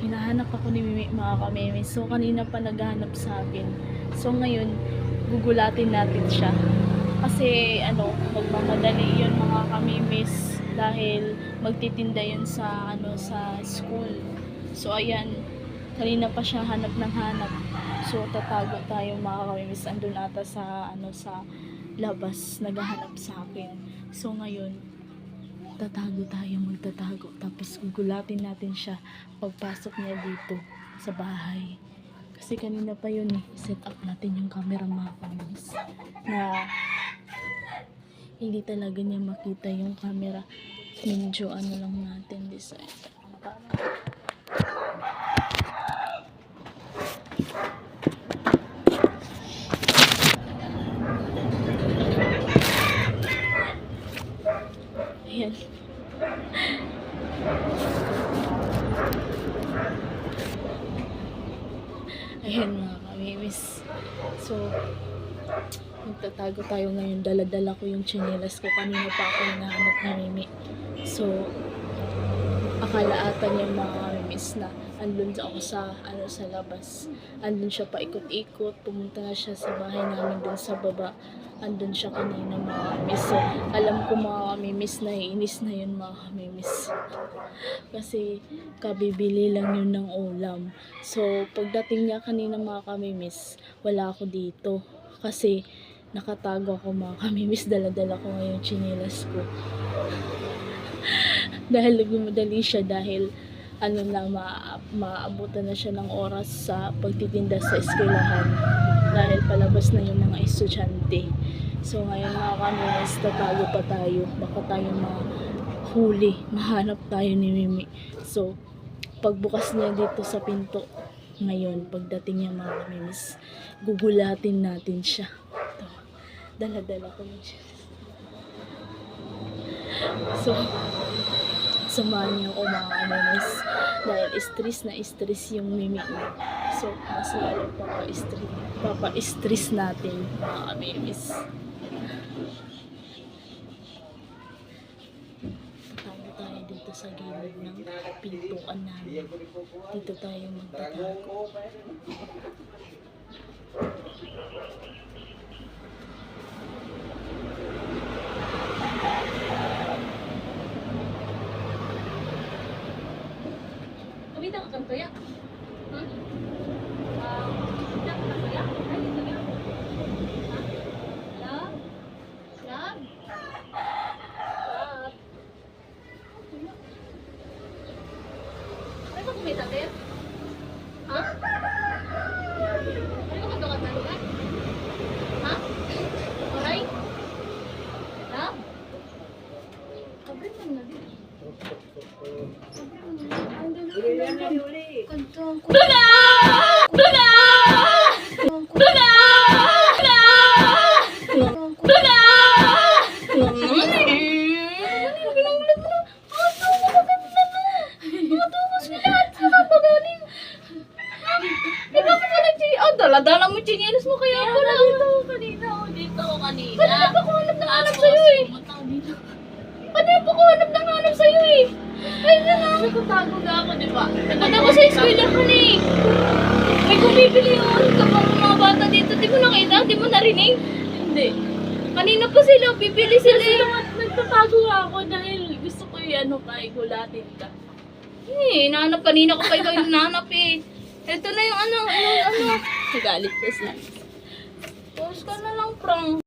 Hinahanap ako ni Mimi, mga kameme. So, kanina pa naghahanap sa akin. So, ngayon, gugulatin natin siya. Kasi, magmamadali yun, mga kamemes. Dahil magtitinda yun sa, sa school. So, ayan. Kanina pa siya hanap ng hanap. So, tatago tayo, mga kamemes. Andun ata sa, sa labas, naghahanap sa akin. So, ngayon, magtatago. Tapos gugulatin natin siya pagpasok niya dito sa bahay. Kasi kanina pa yun set up natin yung camera, mga kamemes. Na hindi talaga niya makita yung camera. Medyo lang natin design. Ayan. Ayan, mga kamemes. So, magtatago tayo ngayon. Dala-dala ko yung tsinelas ko. Kanina pa ako hinahanap ni Mimi. So, akala ata niya, mga kamemes, na andun ako sa labas. Andun siya pa ikot-ikot. Pumunta na siya sa bahay namin dun sa baba. Andun siya kanina, mga kamemes. So, alam ko, mga kamemes, naiinis na yun, mga kamemes. Kasi kabibili lang yun ng ulam. So, pagdating niya kanina, mga kamemes, wala ako dito. Kasi nakatago ako, mga kamemes. Dala-dala ko ngayon tsinelas ko. Dahil nagmamadali siya, dahil maabutan na siya ng oras sa pagtitinda sa eskwelahan. Dahil palabas na yung mga estudyante. So ngayon, mga kamemes, tatago pa tayo. Baka tayo mahuli, mahanap tayo ni Mimi. So, pagbukas niya dito sa pinto, ngayon, pagdating niya, mga kamemes, gugulatin natin siya. Ito, dala-dala ko na siya. So, samahan niyo ako, mga kamemes, dahil stress yung Mimi niya. So, mas lalo papa-stress natin, mga kamemes. Tayo tayo dito sa gilid ng pintuan namin. Dito tayo magtatago. Kumita ka kanto ya? Kumita ka ya? Ha? Ano ka kanto ka? Ha? Alay? Love? Kabre mo na din. Dala-dala mo tsinelas mo, kaya ako lang. Dito ako kanina. Paano pa ko hanap sa'yo eh? Paano pa ko hanap sa'yo eh? Ay, na lang. Nagtatago na ako, di ba? Nagtatago ako sa eskwela ka na eh. May bumibili yun kapag mga bata dito. Di mo nakita? Di mo narinig? Hindi. Kanina pa sila, bibili sila eh. Nagtatago ako dahil gusto ko yung gulatin ka. Eh, nahanap kanina ko pa ikaw yung nahanap eh. Ito na yung ano. Nagalit ka sila. Pause ka na lang, Prang.